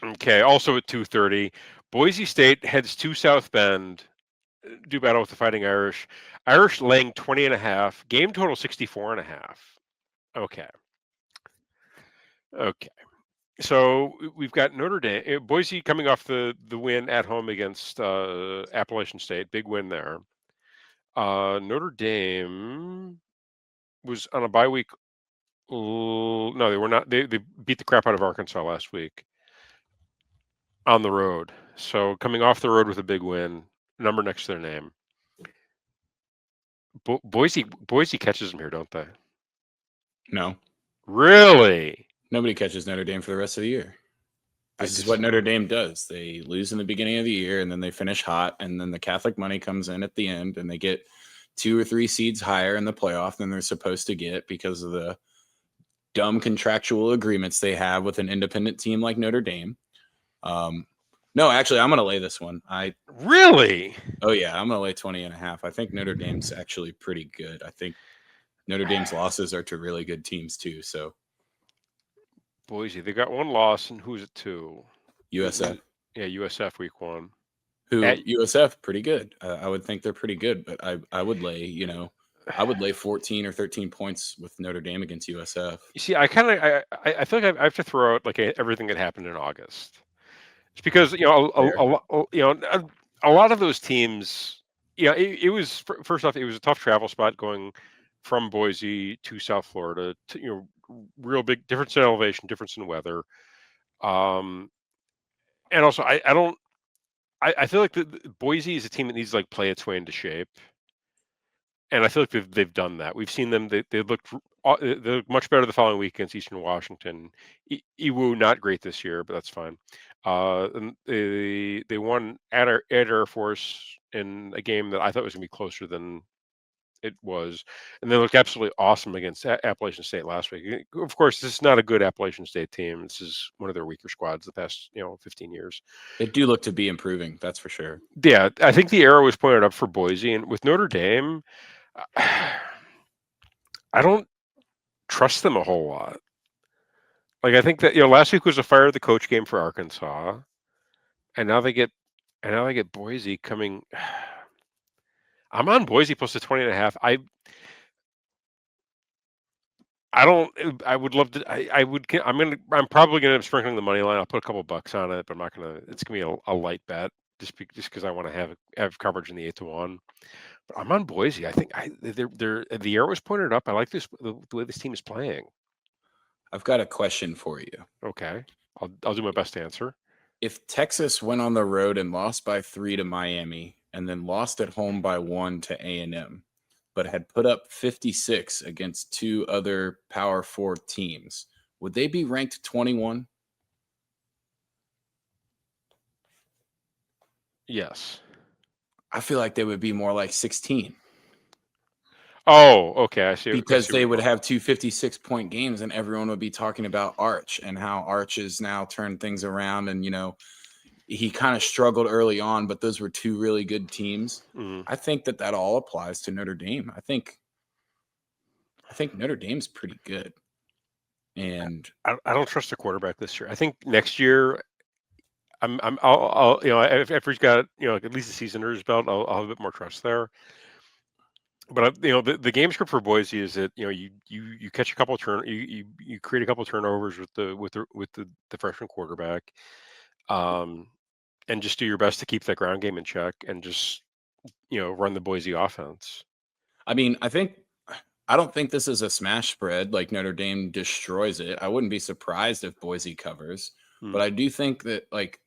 Okay. Also at 2:30, Boise State heads to South Bend, do battle with the Fighting Irish. Irish laying 20.5. Game total 64.5. Okay. Okay. So we've got Notre Dame, Boise coming off the win at home against Appalachian State, big win there. Notre Dame was on a bye week. No, they were not. They beat the crap out of Arkansas last week on the road. So coming off the road with a big win, number next to their name. Boise catches them here, don't they? No, Really? nobody catches Notre Dame for the rest of the year. I This is what just Notre Dame does. They lose in the beginning of the year, and then they finish hot, and then the Catholic money comes in at the end, and they get 2 or 3 seeds higher in the playoff than they're supposed to get because of the dumb contractual agreements they have with an independent team like Notre Dame. No, actually, I'm going to lay this one. really. Oh yeah, I'm going to lay 20.5. I think Notre Dame's actually pretty good. I think Notre Dame's losses are to really good teams too. So Boise, they got one loss, and who's it to? USF, Yeah, USF week 1. At who USF pretty good. I would think they're pretty good, but I would lay I would lay 14 or 13 points with Notre Dame against USF. You see, I feel like I have to throw out like everything that happened in August. It's because Fair. a lot of those teams. It was first off, it was a tough travel spot going from Boise to South Florida. To, real big difference in elevation, difference in weather, um, and also I don't. I feel like Boise is a team that needs to like play its way into shape, and I feel like they've done that. We've seen them. They looked they looked much better the following week against Eastern Washington. Iwu not great this year, but that's fine. And they won at Air Force in a game that I thought was going to be closer than it was, and they looked absolutely awesome against Appalachian State last week. Of course, this is not a good Appalachian State team. This is one of their weaker squads the past 15 years. They do look to be improving, that's for sure. Yeah, I think the arrow was pointed up for Boise, and with Notre Dame, I don't trust them a whole lot. Like I think that last week was a fire the coach game for Arkansas, and now they get Boise coming. I'm on Boise plus the 20.5. I don't. I would love to. I would. I'm probably gonna end up sprinkling the money line. I'll put a couple bucks on it, but I'm not gonna. It's gonna be a light bet just because I want to have coverage in the 8-1. But I'm on Boise. I think they're the arrow is pointed up. I like the way this team is playing. I've got a question for you. Okay, I'll do my best to answer. If Texas went on the road and lost by 3 to Miami and then lost at home by 1 to A&M, but had put up 56 against 2 other Power 4 teams, would they be ranked 21? Yes. I feel like they would be more like 16 Oh, okay. I see. I because see where they you're would going. have 2 56-point games and everyone would be talking about Arch and how Arch has now turned things around. And, he kind of struggled early on, but those were 2 really good teams. Mhm. I think that all applies to Notre Dame. I think Notre Dame's pretty good. And I don't trust the quarterback this year. I think next year, I'll after he's got at least a season under his belt, I'll have a bit more trust there. But the game script for Boise is that you catch a couple of you create a couple of turnovers with the freshman quarterback, um, and just do your best to keep that ground game in check and just run the Boise offense. I mean, I don't think this is a smash spread like Notre Dame destroys it. I wouldn't be surprised if Boise covers, Hmm. but I do think that like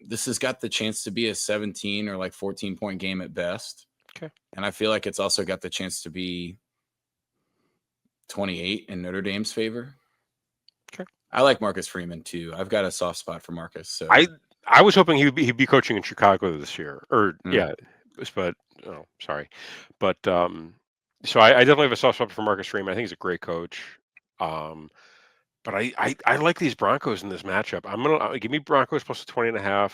this has got the chance to be a 17 or like 14-point game at best. Okay. And I feel like it's also got the chance to be 28 in Notre Dame's favor. Okay. I like Marcus Freeman too. I've got a soft spot for Marcus. So I was hoping he'd be coaching in Chicago this year, or Mm. yeah, but oh, sorry, but so I definitely have a soft spot for Marcus Freeman. I think he's a great coach. Um, but I like these Broncos in this matchup. I'm gonna give me Broncos plus 20.5.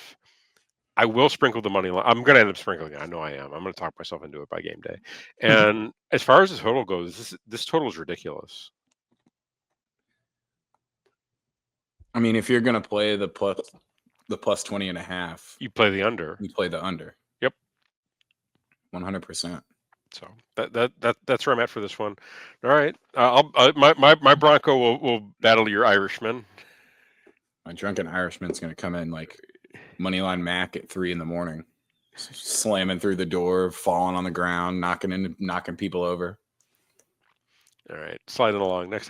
I will sprinkle the money line. I'm gonna end up sprinkling it. I know I am. I'm gonna talk myself into it by game day. And as far as the total goes, this total is ridiculous. I mean, if you're going to play the plus 20.5, You play the under. you play the under. Yep. 100%. So that's where I'm at for this one. All right. My Bronco will battle your Irishman. My drunken Irishman's going to come in like Moneyline Mac at 3 a.m, slamming through the door, falling on the ground, knocking people over. All right. Sliding along. Next